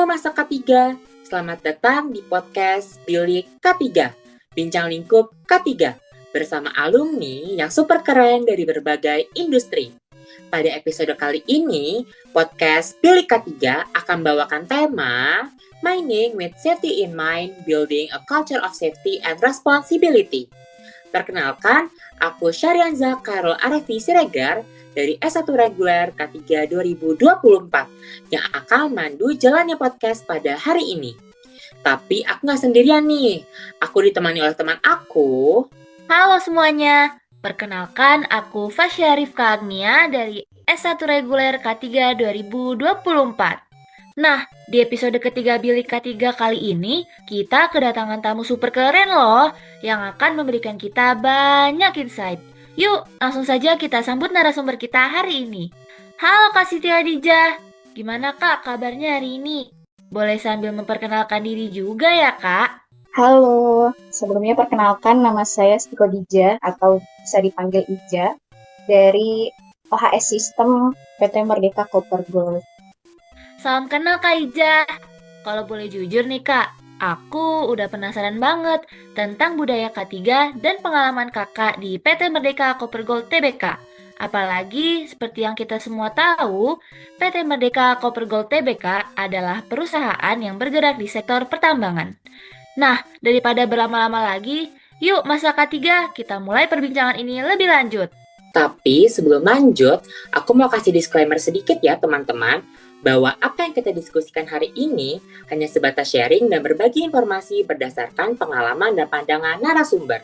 masa K3. Selamat datang di podcast Bilik K3, Bincang Lingkup K3, bersama alumni yang super keren dari berbagai industri. Pada episode kali ini, podcast Bilik K3 akan bawakan tema Mining with Safety in Mind, Building a Culture of Safety and Responsibility. Perkenalkan, aku Syarianza Karol Arafi Siregar dari S1 Reguler K3 2024 yang akan mandu jalannya podcast pada hari ini. Tapi aku nggak sendirian nih, aku ditemani oleh teman aku. Halo semuanya, perkenalkan aku Fasya Rifka Agnia dari S1 Reguler K3 2024. Nah, di episode ketiga Bilik K3 kali ini, kita kedatangan tamu super keren loh, yang akan memberikan kita banyak insight. Yuk, langsung saja kita sambut narasumber kita hari ini. Halo Kak Siti Hadijah, gimana Kak kabarnya hari ini? Boleh sambil memperkenalkan diri juga ya Kak? Halo, sebelumnya perkenalkan nama saya Siti Khadijah atau bisa dipanggil Ija dari OHS System PT Merdeka Copper Gold. Salam kenal Kak Ija. Kalau boleh jujur nih Kak, aku udah penasaran banget tentang budaya K3 dan pengalaman kakak di PT Merdeka Copper Gold Tbk. Apalagi seperti yang kita semua tahu, PT Merdeka Copper Gold Tbk adalah perusahaan yang bergerak di sektor pertambangan. Nah, daripada berlama-lama lagi, yuk masa K3 kita mulai perbincangan ini lebih lanjut. Tapi sebelum lanjut, aku mau kasih disclaimer sedikit ya teman-teman, bahwa apa yang kita diskusikan hari ini hanya sebatas sharing dan berbagi informasi berdasarkan pengalaman dan pandangan narasumber.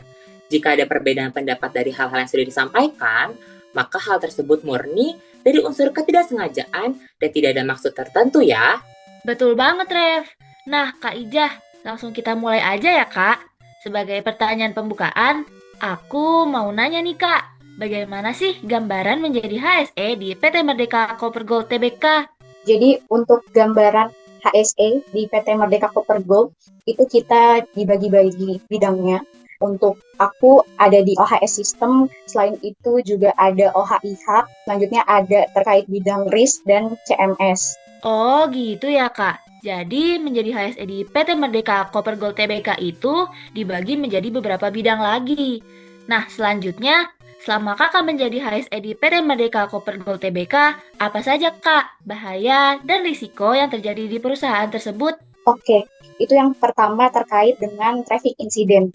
Jika ada perbedaan pendapat dari hal-hal yang sudah disampaikan, maka hal tersebut murni dari unsur ketidaksengajaan dan tidak ada maksud tertentu ya. Betul banget, Rev. Nah, Kak Ijah, langsung kita mulai aja ya, Kak. Sebagai pertanyaan pembukaan, aku mau nanya nih, Kak. Bagaimana sih gambaran menjadi HSE di PT Merdeka Copper Gold Tbk? Jadi untuk gambaran HSE di PT Merdeka Copper Gold itu kita dibagi-bagi bidangnya. Untuk aku ada di OHS System, selain itu juga ada OHIH, selanjutnya ada terkait bidang risk dan CMS. Oh gitu ya Kak. Jadi menjadi HSE di PT Merdeka Copper Gold Tbk itu dibagi menjadi beberapa bidang lagi. Nah selanjutnya, selama kakak menjadi HSE di PT Merdeka Copper Gold Tbk, apa saja kak bahaya dan risiko yang terjadi di perusahaan tersebut? Oke, itu yang pertama terkait dengan traffic incident.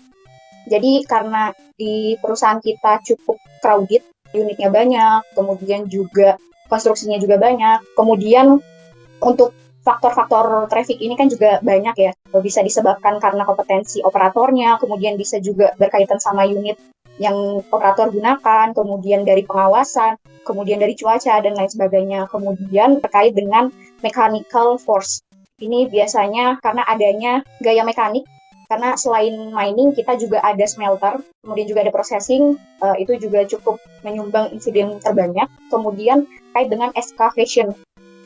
Jadi karena di perusahaan kita cukup crowded, unitnya banyak, kemudian juga konstruksinya juga banyak, kemudian untuk faktor-faktor traffic ini kan juga banyak ya, bisa disebabkan karena kompetensi operatornya, kemudian bisa juga berkaitan sama unit yang operator gunakan, kemudian dari pengawasan, kemudian dari cuaca, dan lain sebagainya. Kemudian terkait dengan mechanical force. Ini biasanya karena adanya gaya mekanik, karena selain mining, kita juga ada smelter, kemudian juga ada processing, itu juga cukup menyumbang insiden terbanyak. Kemudian terkait dengan excavation.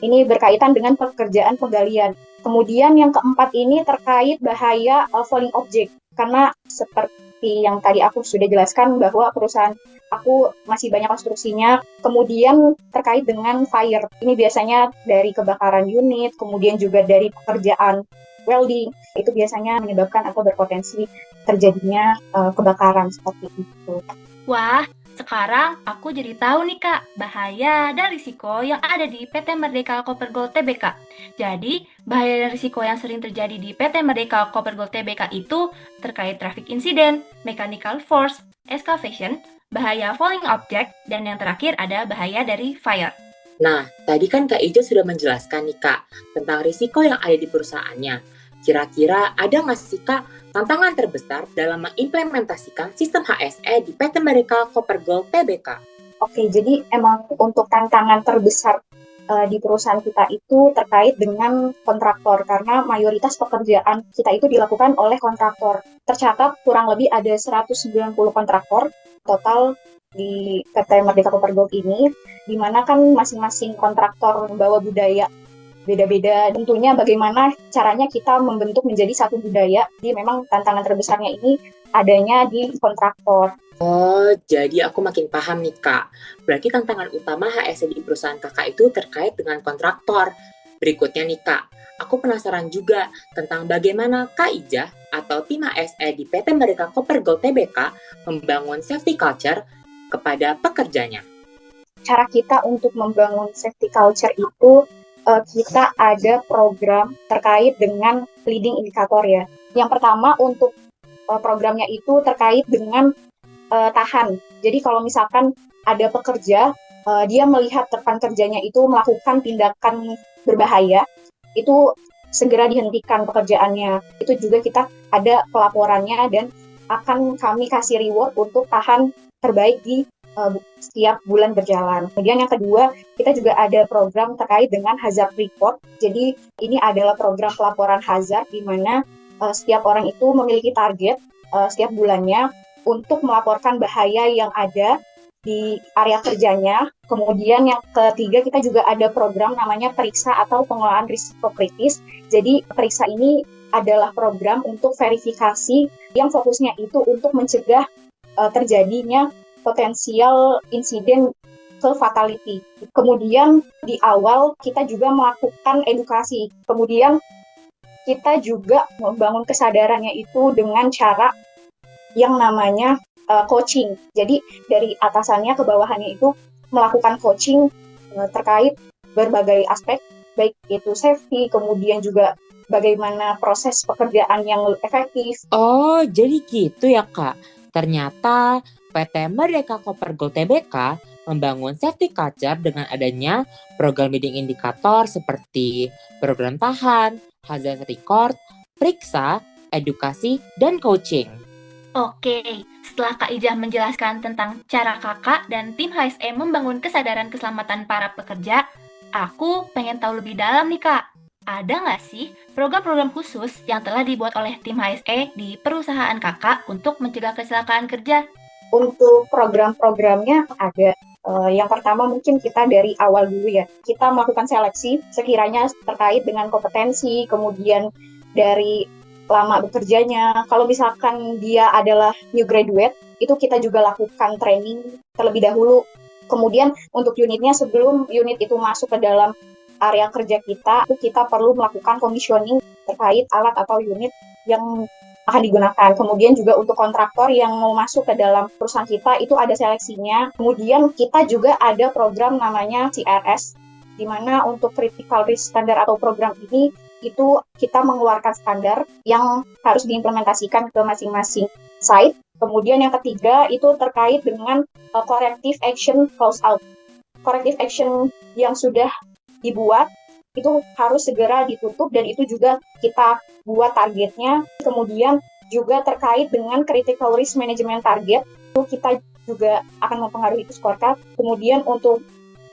Ini berkaitan dengan pekerjaan penggalian. Kemudian yang keempat ini terkait bahaya falling object. Karena seperti yang tadi aku sudah jelaskan bahwa perusahaan aku masih banyak konstruksinya. Kemudian terkait dengan fire. Ini biasanya dari kebakaran unit, kemudian juga dari pekerjaan welding. Itu biasanya menyebabkan atau berpotensi terjadinya kebakaran seperti itu. Wah, sekarang aku jadi tahu nih Kak, bahaya dan risiko yang ada di PT Merdeka Copper Gold Tbk. Jadi, bahaya dan risiko yang sering terjadi di PT Merdeka Copper Gold Tbk itu terkait traffic incident, mechanical force, excavation, bahaya falling object, dan yang terakhir ada bahaya dari fire. Nah, tadi kan Kak Ijo sudah menjelaskan nih Kak, tentang risiko yang ada di perusahaannya. Kira-kira ada nggak sih Kak tantangan terbesar dalam mengimplementasikan sistem HSE di PT Merdeka Copper Gold Tbk? Oke, jadi emang untuk tantangan terbesar di perusahaan kita itu terkait dengan kontraktor, karena mayoritas pekerjaan kita itu dilakukan oleh kontraktor. Tercatat kurang lebih ada 190 kontraktor total di PT Merdeka Copper Gold ini, di mana kan masing-masing kontraktor membawa budaya beda-beda. Tentunya bagaimana caranya kita membentuk menjadi satu budaya. Jadi memang tantangan terbesarnya ini adanya di kontraktor. Oh, jadi aku makin paham nih Kak. Berarti tantangan utama HSE di perusahaan kakak itu terkait dengan kontraktor. Berikutnya nih Kak, Aku penasaran juga tentang bagaimana Kak Ijah atau tim HSE di PT Merdeka Copper Gold Tbk membangun safety culture kepada pekerjanya. Cara kita untuk membangun safety culture itu kita ada program terkait dengan leading indicator ya. Yang pertama untuk programnya itu terkait dengan tahan. Jadi kalau misalkan ada pekerja, dia melihat rekan kerjanya itu melakukan tindakan berbahaya, itu segera dihentikan pekerjaannya. Itu juga kita ada pelaporannya dan akan kami kasih reward untuk tahan terbaik di setiap bulan berjalan. Kemudian yang kedua, kita juga ada program terkait dengan hazard report. Jadi ini adalah program pelaporan hazard di mana setiap orang itu memiliki target setiap bulannya untuk melaporkan bahaya yang ada di area kerjanya. Kemudian yang ketiga, kita juga ada program namanya periksa atau pengelolaan risiko kritis. Jadi periksa ini adalah program untuk verifikasi yang fokusnya itu untuk mencegah terjadinya potensial insiden ke fatality. Kemudian di awal kita juga melakukan edukasi. Kemudian kita juga membangun kesadarannya itu dengan cara yang namanya coaching. Jadi dari atasannya ke bawahannya itu melakukan coaching terkait berbagai aspek, baik itu safety, kemudian juga bagaimana proses pekerjaan yang efektif. Oh, jadi gitu ya Kak. Ternyata PT Merdeka Copper Gold Tbk membangun safety culture dengan adanya program leading indikator seperti program tahan, hazard record, periksa, edukasi, dan coaching. Oke, setelah Kak Ijah menjelaskan tentang cara kakak dan tim HSE membangun kesadaran keselamatan para pekerja, aku pengen tahu lebih dalam nih Kak. Ada nggak sih program-program khusus yang telah dibuat oleh tim HSE di perusahaan kakak untuk mencegah kecelakaan kerja? Untuk program-programnya ada. Yang pertama mungkin kita dari awal dulu ya. Kita melakukan seleksi sekiranya terkait dengan kompetensi, kemudian dari lama bekerjanya. Kalau misalkan dia adalah new graduate, itu kita juga lakukan training terlebih dahulu. Kemudian untuk unitnya, sebelum unit itu masuk ke dalam area kerja kita perlu melakukan commissioning terkait alat atau unit yang akan digunakan. Kemudian juga untuk kontraktor yang mau masuk ke dalam perusahaan kita, itu ada seleksinya. Kemudian kita juga ada program namanya CRS, di mana untuk critical risk standard atau program ini, itu kita mengeluarkan standar yang harus diimplementasikan ke masing-masing site. Kemudian yang ketiga itu terkait dengan corrective action close out. Corrective action yang sudah dibuat itu harus segera ditutup dan itu juga kita buat targetnya. Kemudian juga terkait dengan critical risk management target, itu kita juga akan mempengaruhi itu scorecard. Kemudian untuk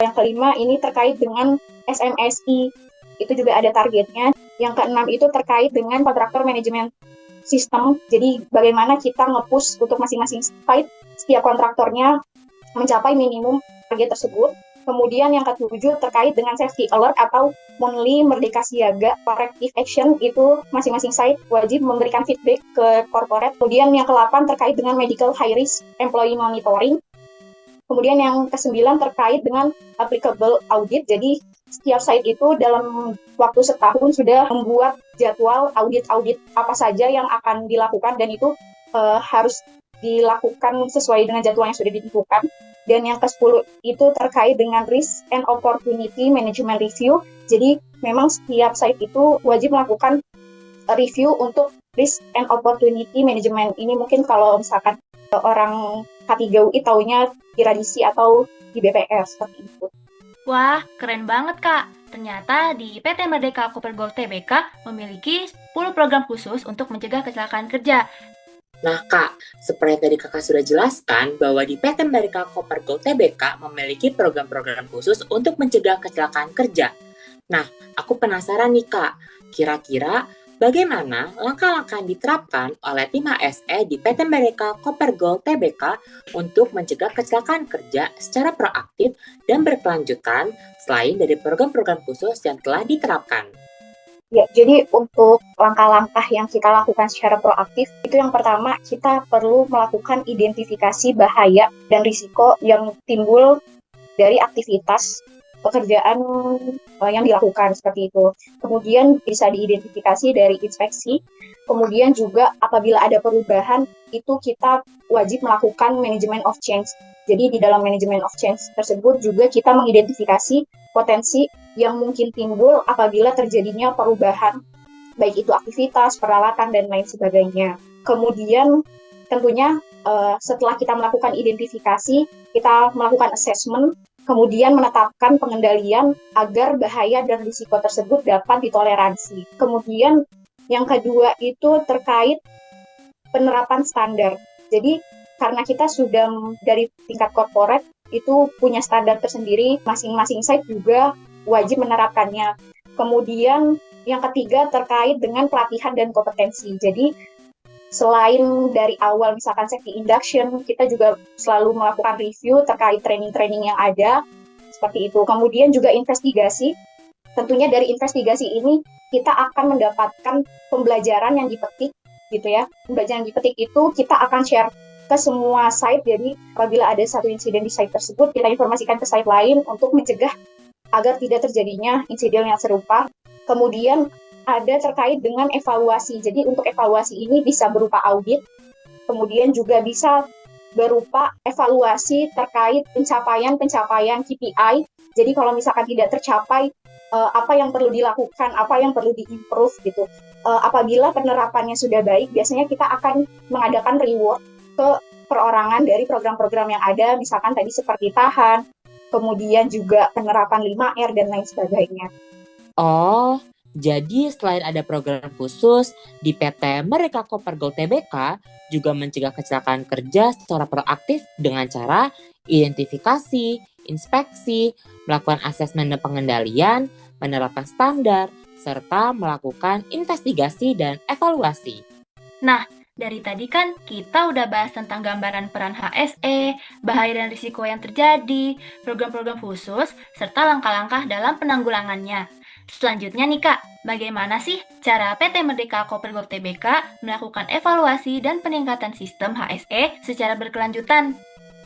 yang kelima ini terkait dengan SMSI, itu juga ada targetnya. Yang keenam itu terkait dengan kontraktor manajemen sistem. Jadi bagaimana kita nge-push untuk masing-masing site, setiap kontraktornya mencapai minimum target tersebut. Kemudian yang ketujuh terkait dengan safety alert atau monthly merdeka siaga corrective action, itu masing-masing site wajib memberikan feedback ke corporate. Kemudian yang ke-8 terkait dengan medical high risk employee monitoring. Kemudian yang ke-9 terkait dengan applicable audit. Jadi setiap site itu dalam waktu setahun sudah membuat jadwal audit-audit apa saja yang akan dilakukan dan itu harus dilakukan sesuai dengan jadwal yang sudah ditentukan. Dan yang ke-10 itu terkait dengan risk and opportunity management review. Jadi memang setiap site itu wajib melakukan review untuk risk and opportunity management. Ini mungkin kalau misalkan orang K3UI taunya di Radisi atau di BPR seperti itu. Wah, keren banget Kak. Ternyata di PT Merdeka Copper Gold Tbk memiliki 10 program khusus untuk mencegah kecelakaan kerja. Nah Kak, seperti tadi Kakak sudah jelaskan bahwa di PT Merdeka Copper Gold Tbk memiliki program-program khusus untuk mencegah kecelakaan kerja. Nah, aku penasaran nih Kak, kira-kira bagaimana langkah-langkah yang diterapkan oleh tim HSE di PT Merdeka Copper Gold Tbk untuk mencegah kecelakaan kerja secara proaktif dan berkelanjutan selain dari program-program khusus yang telah diterapkan? Ya, jadi untuk langkah-langkah yang kita lakukan secara proaktif, itu yang pertama kita perlu melakukan identifikasi bahaya dan risiko yang timbul dari aktivitas pekerjaan yang dilakukan seperti itu. Kemudian bisa diidentifikasi dari inspeksi. Kemudian juga apabila ada perubahan, itu kita wajib melakukan manajemen of change. Jadi di dalam manajemen of change tersebut juga kita mengidentifikasi potensi yang mungkin timbul apabila terjadinya perubahan, baik itu aktivitas, peralatan, dan lain sebagainya. Kemudian tentunya setelah kita melakukan identifikasi, kita melakukan assessment, kemudian menetapkan pengendalian agar bahaya dan risiko tersebut dapat ditoleransi. Kemudian yang kedua itu terkait penerapan standar. Jadi karena kita sudah dari tingkat corporate itu punya standar tersendiri, masing-masing site juga wajib menerapkannya. Kemudian yang ketiga terkait dengan pelatihan dan kompetensi. Jadi selain dari awal misalkan safety induction, kita juga selalu melakukan review terkait training-training yang ada, seperti itu. Kemudian juga investigasi. Tentunya dari investigasi ini kita akan mendapatkan pembelajaran yang dipetik, gitu ya. Pembelajaran yang dipetik itu kita akan share ke semua site. Jadi apabila ada satu insiden di site tersebut, kita informasikan ke site lain untuk mencegah agar tidak terjadinya insiden yang serupa. Kemudian ada terkait dengan evaluasi. Jadi untuk evaluasi ini bisa berupa audit, kemudian juga bisa berupa evaluasi terkait pencapaian KPI. Jadi kalau misalkan tidak tercapai, apa yang perlu dilakukan, apa yang perlu diimprove gitu. Apabila penerapannya sudah baik, biasanya kita akan mengadakan reward ke perorangan dari program-program yang ada, misalkan tadi seperti tahan, kemudian juga penerapan 5R dan lain sebagainya. Oh, jadi selain ada program khusus, di PT Mereka Koper Gold TBK juga mencegah kecelakaan kerja secara proaktif dengan cara identifikasi, inspeksi, melakukan asesmen dan pengendalian, menerapkan standar, serta melakukan investigasi dan evaluasi. Nah, dari tadi kan kita udah bahas tentang gambaran peran HSE, bahaya dan risiko yang terjadi, program-program khusus, serta langkah-langkah dalam penanggulangannya. Selanjutnya nih Kak, bagaimana sih cara PT Merdeka Koper Gold TBK melakukan evaluasi dan peningkatan sistem HSE secara berkelanjutan?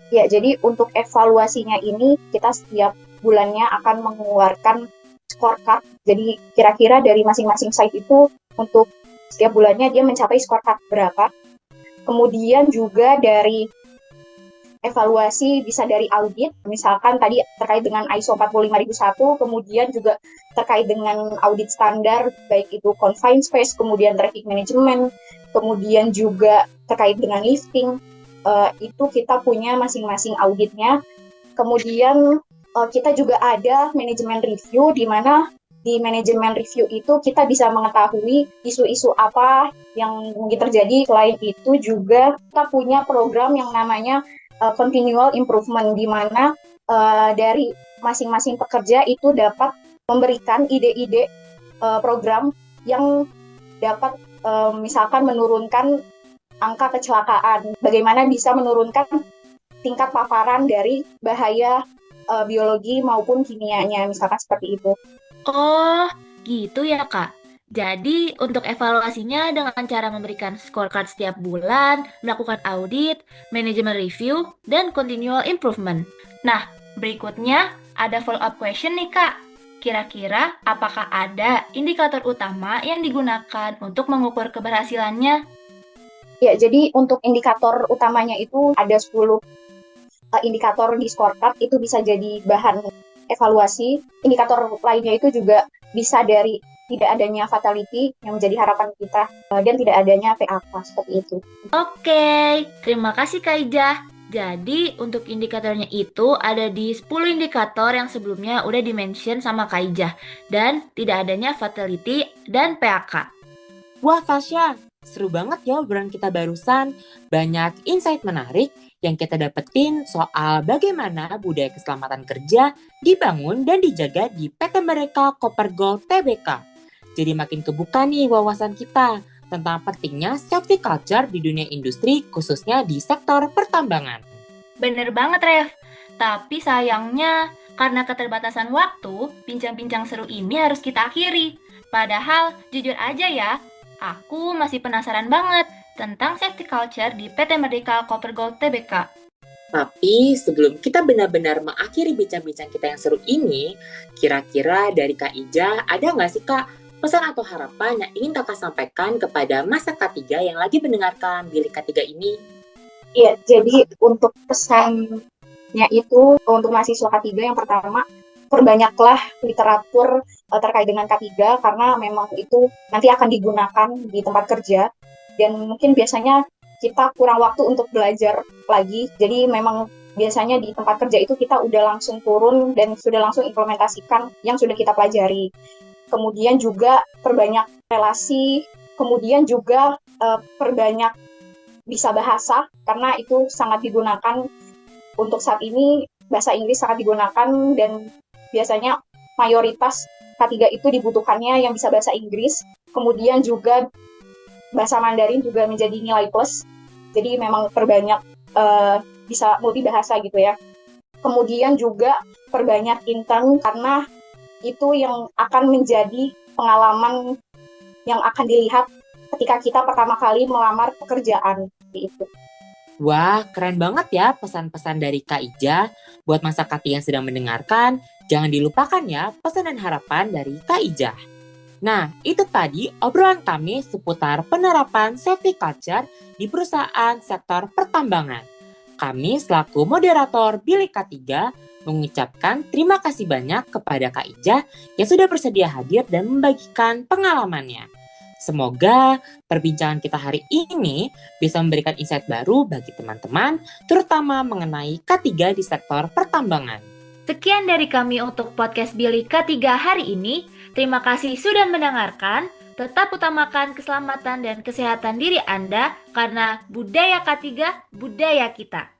Ya, jadi untuk evaluasinya ini kita setiap bulannya akan mengeluarkan scorecard. Jadi kira-kira dari masing-masing site itu untuk setiap bulannya dia mencapai scorecard berapa. Kemudian juga dari evaluasi bisa dari audit, misalkan tadi terkait dengan ISO 45001, kemudian juga terkait dengan audit standar, baik itu confined space, kemudian traffic management, kemudian juga terkait dengan lifting, itu kita punya masing-masing auditnya. Kemudian kita juga ada manajemen review, di mana di manajemen review itu kita bisa mengetahui isu-isu apa yang mungkin terjadi. Selain itu juga kita punya program yang namanya continual improvement, di mana dari masing-masing pekerja itu dapat memberikan ide-ide program yang dapat misalkan menurunkan angka kecelakaan, bagaimana bisa menurunkan tingkat paparan dari bahaya biologi maupun kimianya, misalkan seperti itu. Oh, gitu ya Kak. Jadi, untuk evaluasinya dengan cara memberikan scorecard setiap bulan, melakukan audit, manajemen review, dan continual improvement. Nah, berikutnya ada follow-up question nih Kak. Kira-kira apakah ada indikator utama yang digunakan untuk mengukur keberhasilannya? Ya, jadi untuk indikator utamanya itu ada 10 indikator di scorecard, itu bisa jadi bahan evaluasi. Indikator lainnya itu juga bisa dari tidak adanya fatality yang menjadi harapan kita, dan tidak adanya PAK, seperti itu. Oke, terima kasih Kak Ijah. Jadi untuk indikatornya itu ada di 10 indikator yang sebelumnya udah di-mention sama Kak Ijah, dan tidak adanya fatality dan PAK. Wah Fasya, seru banget ya obrolan kita barusan. Banyak insight menarik yang kita dapetin soal bagaimana budaya keselamatan kerja dibangun dan dijaga di PT Mereka Koper Gold TBK. Jadi makin kebuka nih wawasan kita tentang pentingnya safety culture di dunia industri, khususnya di sektor pertambangan. Bener banget, Rev. Tapi sayangnya, karena keterbatasan waktu, bincang-bincang seru ini harus kita akhiri. Padahal, jujur aja ya, aku masih penasaran banget tentang safety culture di PT Merdeka Koper Gold TBK. Tapi sebelum kita benar-benar mengakhiri bincang-bincang kita yang seru ini, kira-kira dari Kak Ija, ada nggak sih Kak pesan atau harapan yang ingin Kakak sampaikan kepada masa K3 yang lagi mendengarkan Bilik K3 ini? Iya, jadi untuk pesannya itu untuk mahasiswa K3 yang pertama, perbanyaklah literatur terkait dengan K3 karena memang itu nanti akan digunakan di tempat kerja dan mungkin biasanya kita kurang waktu untuk belajar lagi. Jadi memang biasanya di tempat kerja itu kita udah langsung turun dan sudah langsung implementasikan yang sudah kita pelajari. Kemudian juga perbanyak relasi, kemudian juga perbanyak bisa bahasa karena itu sangat digunakan untuk saat ini. Bahasa Inggris sangat digunakan dan biasanya mayoritas K3 itu dibutuhkannya yang bisa bahasa Inggris. Kemudian juga bahasa Mandarin juga menjadi nilai plus. Jadi memang perbanyak bisa multibahasa gitu ya. Kemudian juga perbanyak intern karena itu yang akan menjadi pengalaman yang akan dilihat ketika kita pertama kali melamar pekerjaan. Itu. Wah, keren banget ya pesan-pesan dari Kak Ija. Buat masa K3 yang sedang mendengarkan, jangan dilupakan ya pesan dan harapan dari Kak Ija. Nah, itu tadi obrolan kami seputar penerapan safety culture di perusahaan sektor pertambangan. Kami selaku moderator Bilik K3 mengucapkan terima kasih banyak kepada Kak Ija yang sudah bersedia hadir dan membagikan pengalamannya. Semoga perbincangan kita hari ini bisa memberikan insight baru bagi teman-teman, terutama mengenai K3 di sektor pertambangan. Sekian dari kami untuk podcast Bilik K3 hari ini. Terima kasih sudah mendengarkan. Tetap utamakan keselamatan dan kesehatan diri Anda karena budaya K3, budaya kita.